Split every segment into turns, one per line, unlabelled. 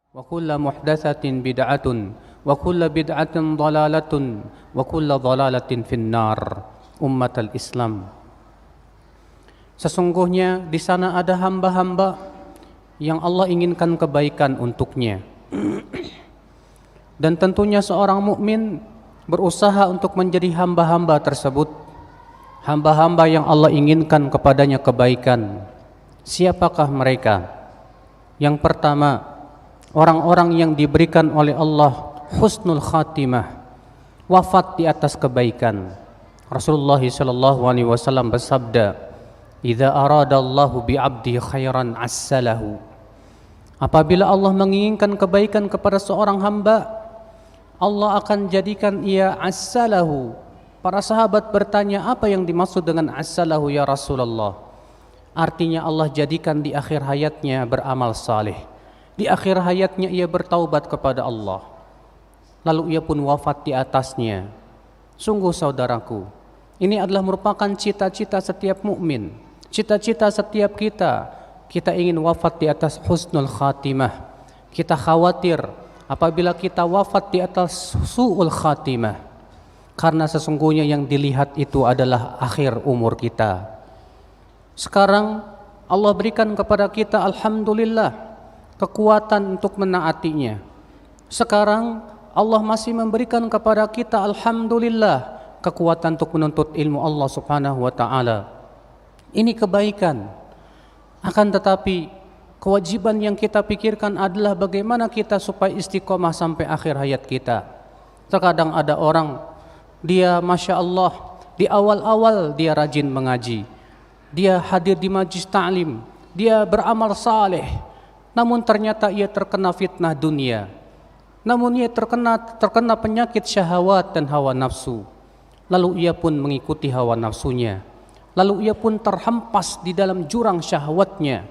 wa kullu muhdatsatin bid'atun wa kullu bid'atin dhalalatun wa kullu dhalalatin finnar. Ummatal Islam, sesungguhnya di sana ada hamba-hamba yang Allah inginkan kebaikan untuknya. Dan tentunya seorang mukmin berusaha untuk menjadi hamba-hamba tersebut, hamba-hamba yang Allah inginkan kepadanya kebaikan. Siapakah mereka? Yang pertama, orang-orang yang diberikan oleh Allah husnul khatimah, wafat di atas kebaikan. Rasulullah SAW bersabda, "Idza aradallahu bi'abdi khairan assalahu." Apabila Allah menginginkan kebaikan kepada seorang hamba, Allah akan jadikan ia assalahu. Para sahabat bertanya, apa yang dimaksud dengan assalahu ya Rasulullah? Artinya Allah jadikan di akhir hayatnya beramal saleh. Di akhir hayatnya ia bertaubat kepada Allah. Lalu ia pun wafat di atasnya. Sungguh saudaraku, ini adalah merupakan cita-cita setiap mukmin, cita-cita setiap kita. Kita ingin wafat di atas husnul khatimah. Kita khawatir apabila kita wafat di atas su'ul khatimah, karena sesungguhnya yang dilihat itu adalah akhir umur kita. Sekarang Allah berikan kepada kita alhamdulillah kekuatan untuk menaatinya. Sekarang Allah masih memberikan kepada kita alhamdulillah kekuatan untuk menuntut ilmu Allah Subhanahu wa taala. Ini kebaikan. Akan tetapi kewajiban yang kita pikirkan adalah bagaimana kita supaya istiqomah sampai akhir hayat kita. Terkadang ada orang, dia Masya Allah, di awal-awal dia rajin mengaji, dia hadir di majlis ta'lim, dia beramal saleh, namun ternyata ia terkena fitnah dunia, namun ia terkena penyakit syahwat dan hawa nafsu. Lalu ia pun mengikuti hawa nafsunya, lalu ia pun terhempas di dalam jurang syahwatnya,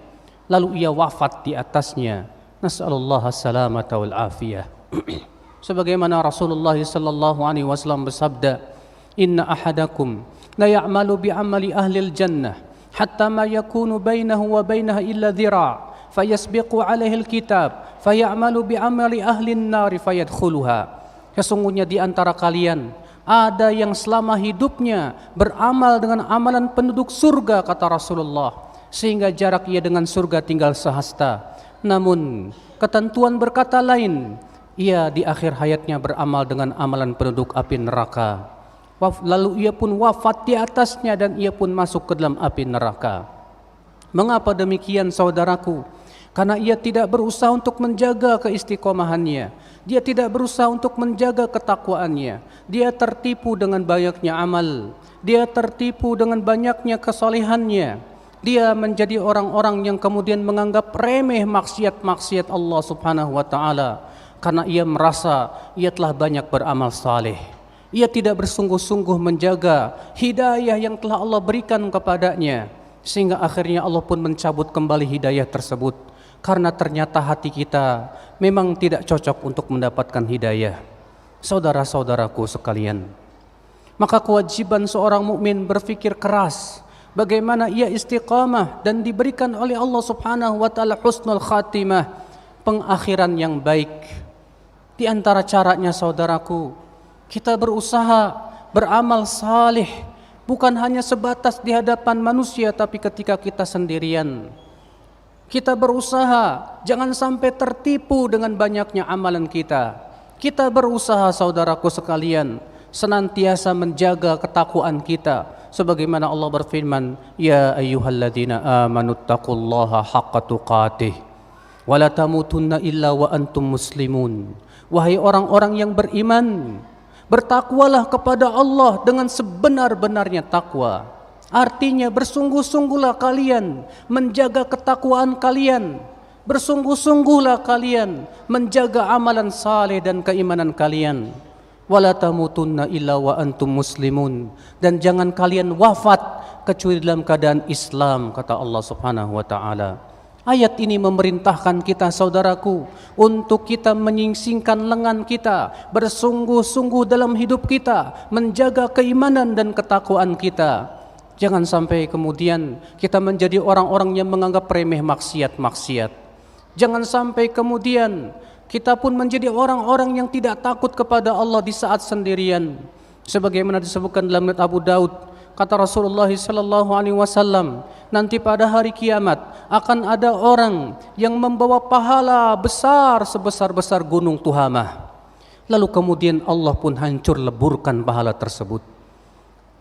lalu ia wafat di atasnya. Nas'alullah as-salamata wal afiyah. Sebagaimana Rasulullah sallallahu alaihi wasallam bersabda, "Inna ahadakum la ya'malu bi amali ahli al-jannah hatta ma yakunu bainahu wa bainaha illa dhira' fayasbiqu alaihi al-kitab fayamalu bi amali ahli an-nar fayadkhuluha." Sesungguhnya di antara kalian ada yang selama hidupnya beramal dengan amalan penduduk surga, kata Rasulullah, sehingga jarak ia dengan surga tinggal sehasta. Namun ketentuan berkata lain, ia di akhir hayatnya beramal dengan amalan penduduk api neraka. Lalu ia pun wafat di atasnya dan ia pun masuk ke dalam api neraka. Mengapa demikian saudaraku? Karena ia tidak berusaha untuk menjaga keistiqomahannya, dia tidak berusaha untuk menjaga ketakwaannya, dia tertipu dengan banyaknya amal, dia tertipu dengan banyaknya kesalehannya, dia menjadi orang-orang yang kemudian menganggap remeh maksiat-maksiat Allah Subhanahu wa taala karena ia merasa ia telah banyak beramal saleh. Ia tidak bersungguh-sungguh menjaga hidayah yang telah Allah berikan kepadanya, sehingga akhirnya Allah pun mencabut kembali hidayah tersebut. Karena ternyata hati kita memang tidak cocok untuk mendapatkan hidayah. Saudara-saudaraku sekalian, maka kewajiban seorang mukmin berfikir keras bagaimana ia istiqamah dan diberikan oleh Allah Subhanahu wa taala husnul khatimah, pengakhiran yang baik. Di antara caranya saudaraku, kita berusaha beramal saleh, bukan hanya sebatas di hadapan manusia, tapi ketika kita sendirian. Kita berusaha jangan sampai tertipu dengan banyaknya amalan kita. Kita berusaha saudaraku sekalian senantiasa menjaga ketakwaan kita. Sebagaimana Allah berfirman, "Ya ayyuhalladzina amanu taqullaha haqqa tuqatih wa la tamutunna illa wa antum muslimun." Wahai orang-orang yang beriman, bertakwalah kepada Allah dengan sebenar-benarnya takwa. Artinya bersungguh-sungguhlah kalian menjaga ketakwaan kalian, bersungguh-sungguhlah kalian menjaga amalan saleh dan keimanan kalian. Wala tamutunna illa wa antum muslimun, dan jangan kalian wafat kecuali dalam keadaan Islam, kata Allah Subhanahu wa taala. Ayat ini memerintahkan kita saudaraku untuk kita menyingsingkan lengan kita, bersungguh-sungguh dalam hidup kita menjaga keimanan dan ketakwaan kita. Jangan sampai kemudian kita menjadi orang-orang yang menganggap remeh maksiat-maksiat. Jangan sampai kemudian kita pun menjadi orang-orang yang tidak takut kepada Allah di saat sendirian. Sebagaimana disebutkan dalam riwayat Abu Daud, kata Rasulullah sallallahu alaihi wasallam, nanti pada hari kiamat akan ada orang yang membawa pahala besar sebesar-besar gunung Tuhamah. Lalu kemudian Allah pun hancur leburkan pahala tersebut.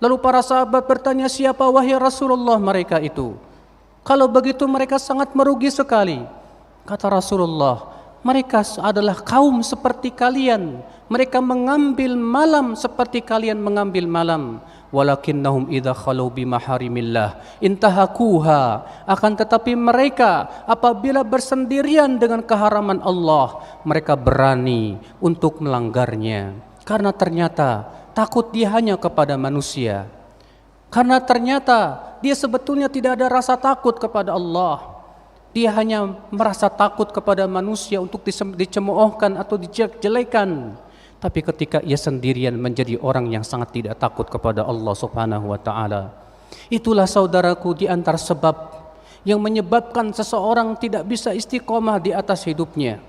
Lalu para sahabat bertanya, siapa wahai Rasulullah mereka itu? Kalau begitu mereka sangat merugi sekali. Kata Rasulullah, mereka adalah kaum seperti kalian. Mereka mengambil malam seperti kalian mengambil malam. Walakinnahum idza khalu bi maharimillah intahakuha, akan tetapi mereka apabila bersendirian dengan keharaman Allah, mereka berani untuk melanggarnya. Karena ternyata takut dia hanya kepada manusia. Karena ternyata dia sebetulnya tidak ada rasa takut kepada Allah. Dia hanya merasa takut kepada manusia untuk dicemoohkan atau dijelekan. Tapi ketika ia sendirian menjadi orang yang sangat tidak takut kepada Allah Subhanahu wa taala. Itulah saudaraku di antara sebab yang menyebabkan seseorang tidak bisa istiqomah di atas hidupnya.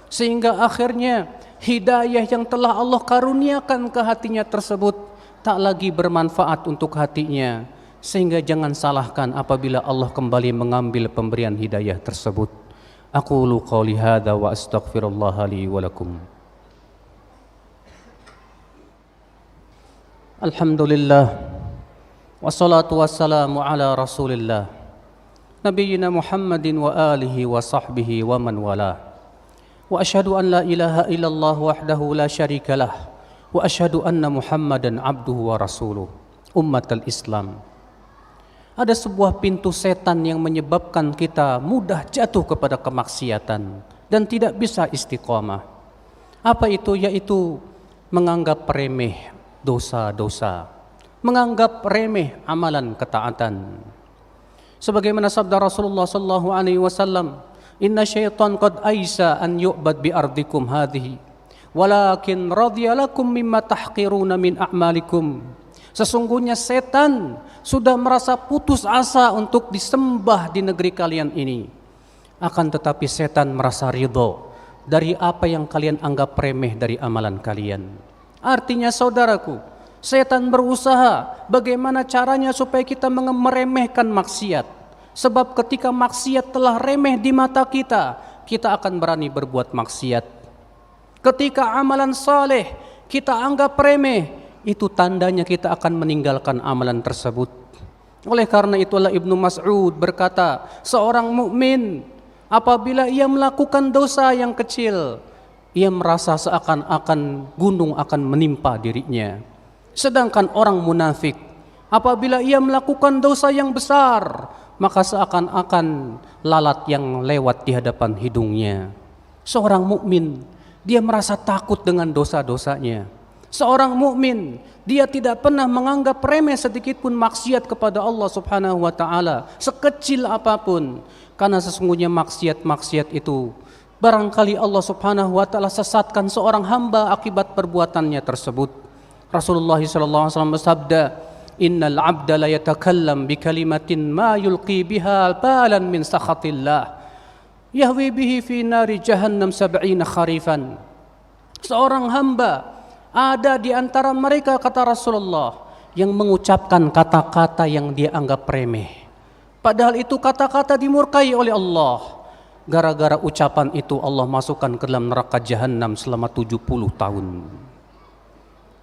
Sehingga akhirnya hidayah yang telah Allah karuniakan ke hatinya tersebut tak lagi bermanfaat untuk hatinya. Sehingga jangan salahkan apabila Allah kembali mengambil pemberian hidayah tersebut. Aqulu qouli hadza wa astaghfirullah li wa lakum. Alhamdulillah wassalatu wassalamu ala Rasulillah nabiyyina Muhammadin wa alihi wa sahbihi wa man wala. Wa asyhadu an la ilaha illallah wahdahu la syarikalah wa asyhadu anna Muhammadan abduhu wa rasuluh. Ummatal Islam, ada sebuah pintu setan yang menyebabkan kita mudah jatuh kepada kemaksiatan dan tidak bisa istiqomah. Apa itu? Yaitu menganggap remeh dosa-dosa, menganggap remeh amalan ketaatan. Sebagaimana sabda Rasulullah sallallahu alaihi wasallam, "Inna syaitan qad aisa an yu'bad bi ardikum hadhihi, walakin radiyalakum mimma tahqiruna min a'malikum." Sesungguhnya setan sudah merasa putus asa untuk disembah di negeri kalian ini. Akan tetapi setan merasa ridho dari apa yang kalian anggap remeh dari amalan kalian. Artinya saudaraku, setan berusaha bagaimana caranya supaya kita meremehkan maksiat. Sebab ketika maksiat telah remeh di mata kita, kita akan berani berbuat maksiat. Ketika amalan saleh kita anggap remeh, itu tandanya kita akan meninggalkan amalan tersebut. Oleh karena itulah Ibnu Mas'ud berkata, seorang mukmin apabila ia melakukan dosa yang kecil, ia merasa seakan-akan gunung akan menimpa dirinya. Sedangkan orang munafik apabila ia melakukan dosa yang besar, maka seakan-akan lalat yang lewat di hadapan hidungnya. Seorang mukmin dia merasa takut dengan dosa-dosanya. Seorang mukmin dia tidak pernah menganggap remeh sedikit pun maksiat kepada Allah Subhanahu wa taala, sekecil apapun. Karena sesungguhnya maksiat-maksiat itu barangkali Allah Subhanahu wa taala sesatkan seorang hamba akibat perbuatannya tersebut. Rasulullah sallallahu alaihi wasallam bersabda, "Innal 'abda la yatakallam bi kalimatin ma yulqi biha balan min sakhatillah, yahwi bihi fi nari jahannam 70 kharifan." Seorang hamba ada di antara mereka, kata Rasulullah, yang mengucapkan kata-kata yang dia anggap remeh. Padahal itu kata-kata dimurkai oleh Allah. Gara-gara ucapan itu Allah masukkan ke dalam neraka jahanam selama 70 tahun.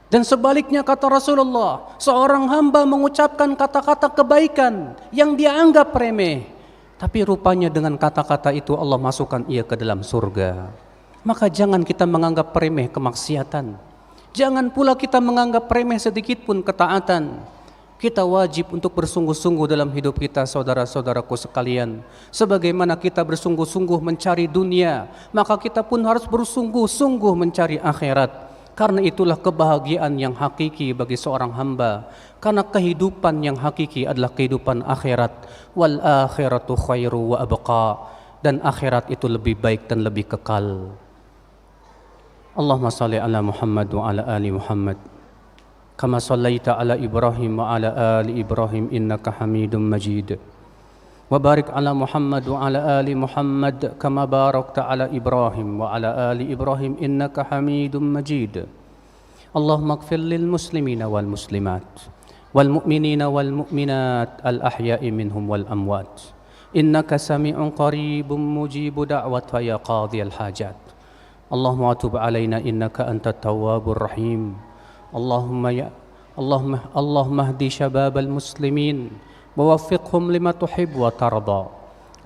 Dan sebaliknya kata Rasulullah, seorang hamba mengucapkan kata-kata kebaikan yang dia anggap remeh, tapi rupanya dengan kata-kata itu Allah masukkan ia ke dalam surga. Maka jangan kita menganggap remeh kemaksiatan. Jangan pula kita menganggap remeh sedikit pun ketaatan. Kita wajib untuk bersungguh-sungguh dalam hidup kita, saudara-saudaraku sekalian. Sebagaimana kita bersungguh-sungguh mencari dunia, maka kita pun harus bersungguh-sungguh mencari akhirat. Karena itulah kebahagiaan yang hakiki bagi seorang hamba. Karena kehidupan yang hakiki adalah kehidupan akhirat. Wal akhiratu khairu wa abqa. Dan akhirat itu lebih baik dan lebih kekal. Allahumma salli ala Muhammad wa ala ali Muhammad. Kama sallaita ala Ibrahim wa ala ali Ibrahim innaka Hamidum Majid. وبارك على محمد وعلى آل محمد كما باركت على إبراهيم وعلى آل إبراهيم إنك حميد مجيد. اللهم اغفر للمسلمين والمسلمات والمؤمنين والمؤمنات الأحياء منهم والأموات إنك سميع قريب مجيب دعوة يا قاضي الحاجات. اللهم تب علينا إنك أنت التواب الرحيم. اللهم اهد شباب المسلمين ووفقهم لما تحب وترضى.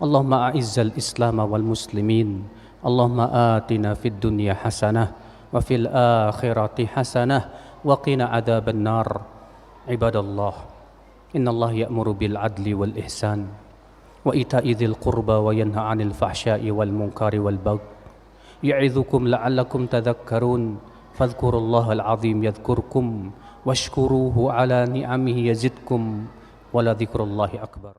اللهم أعز الإسلام والمسلمين. اللهم آتنا في الدنيا حسنة وفي الآخرة حسنة وقنا عذاب النار. عباد الله، إن الله يأمر بالعدل والإحسان وإيتاء ذي القربى وينهى عن الفحشاء والمنكر والبغي يعظكم لعلكم تذكرون. فاذكروا الله العظيم يذكركم واشكروه على نعمه يزدكم ولذكر الله أكبر.